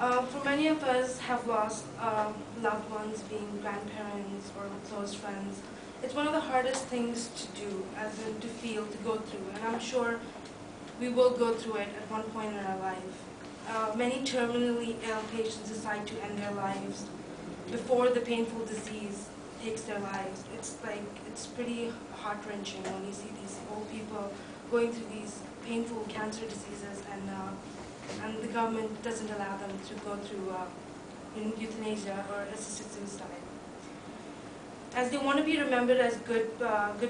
For many of us have lost loved ones, being grandparents or close friends. It's one of the hardest things to do, as in to feel, to go through, and I'm sure we will go through it at one point in our life. Many terminally ill patients decide to end their lives before the painful disease takes their lives. It's pretty heart-wrenching when you see these old people going through these painful cancer diseases, and the government doesn't allow them to go through euthanasia or assisted suicide. As they want to be remembered as good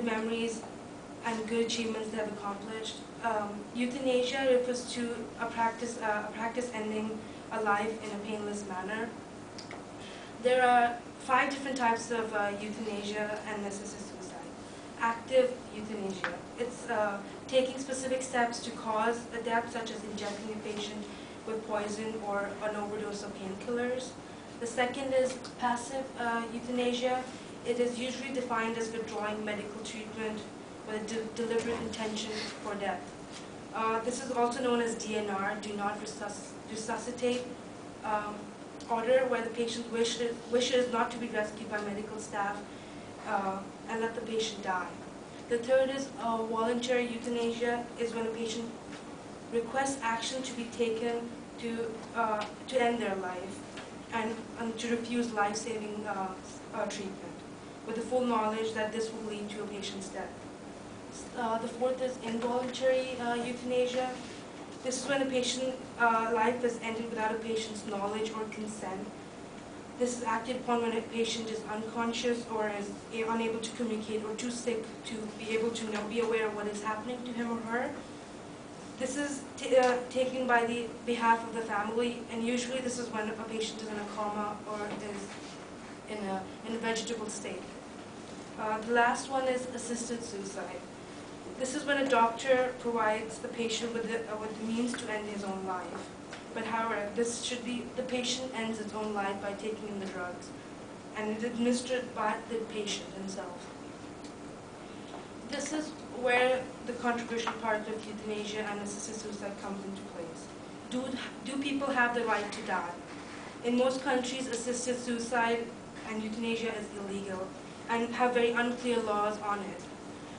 memories and good achievements they have accomplished, euthanasia refers to a practice ending a life in a painless manner. There are 5 different types of euthanasia and assisted suicide. Active euthanasia. It's taking specific steps to cause a death, such as injecting a patient with poison or an overdose of painkillers. The second is passive euthanasia. It is usually defined as withdrawing medical treatment with a deliberate intention for death. This is also known as DNR, do not resuscitate order, where the patient wishes not to be rescued by medical staff and let the patient die. The third is voluntary euthanasia, is when a patient requests action to be taken to end their life and to refuse life-saving treatment, with the full knowledge that this will lead to a patient's death. The fourth is involuntary euthanasia. This is when a patient's life is ended without a patient's knowledge or consent. This is acted upon when a patient is unconscious or is unable to communicate or too sick to be able to be aware of what is happening to him or her. This is taken by the behalf of the family, and usually this is when a patient is in a coma or is in a vegetable state. The last one is assisted suicide. This is when a doctor provides the patient with the means to end his own life. But however, this should be, the patient ends his own life by taking in the drugs, and it's administered by the patient himself. This is where the controversial part of euthanasia and assisted suicide comes into place. Do people have the right to die? In most countries, assisted suicide and euthanasia is illegal and have very unclear laws on it.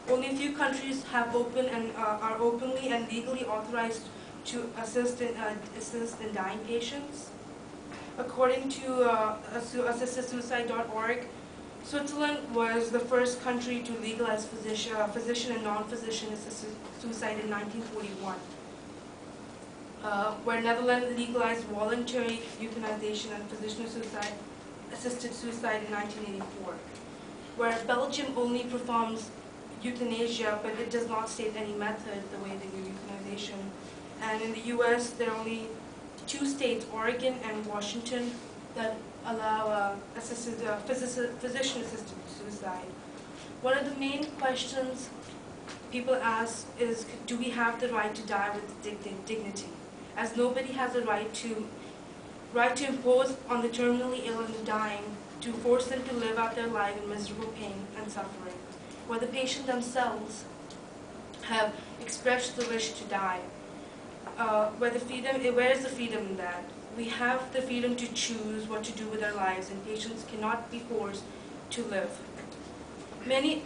Only a few countries have are openly and legally authorized to assist in dying patients. According to assistedsuicide.org, Switzerland was the first country to legalize physician and non-physician assisted suicide in 1941, where Netherlands legalized voluntary euthanization and assisted suicide in 1984, where Belgium only performs euthanasia, but it does not state any method the way they do euthanization. And in the US, there are only 2 states, Oregon and Washington, that allow physician-assisted suicide. One of the main questions people ask is, do we have the right to die with dignity? As nobody has the right to impose on the terminally ill and the dying, to force them to live out their life in miserable pain and suffering, where the patient themselves have expressed the wish to die. Where is the freedom in that? We have the freedom to choose what to do with our lives, and patients cannot be forced to live. Many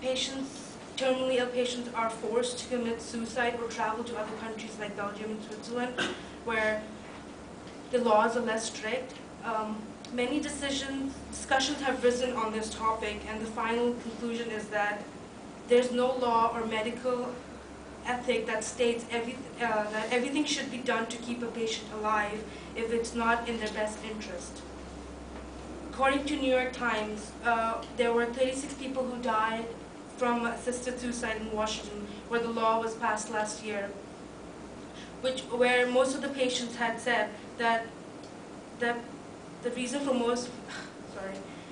patients, terminally ill patients, are forced to commit suicide or travel to other countries like Belgium and Switzerland, where the laws are less strict. Many discussions have risen on this topic, and the final conclusion is that there's no law or medical ethic that states that everything should be done to keep a patient alive if it's not in their best interest. According to New York Times, there were 36 people who died from assisted suicide in Washington, where the law was passed last year, where most of the patients had said that the reason for most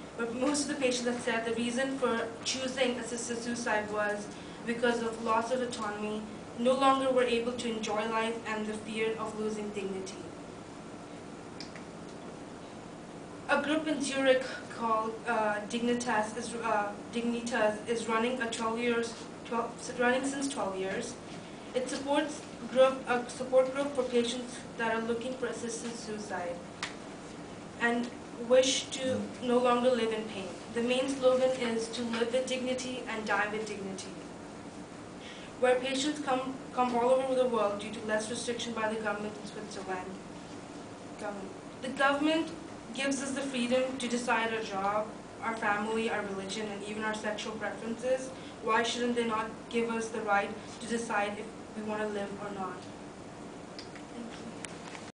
of the patients had said the reason for choosing assisted suicide was because of loss of autonomy, no longer were able to enjoy life, and the fear of losing dignity. A group in Zurich called Dignitas is running since 12 years. It supports a support group for patients that are looking for assisted suicide and wish to no longer live in pain. The main slogan is to live with dignity and die with dignity, where patients come all over the world due to less restriction by the government in Switzerland. The government gives us the freedom to decide our job, our family, our religion, and even our sexual preferences. Why shouldn't they not give us the right to decide if we want to live or not?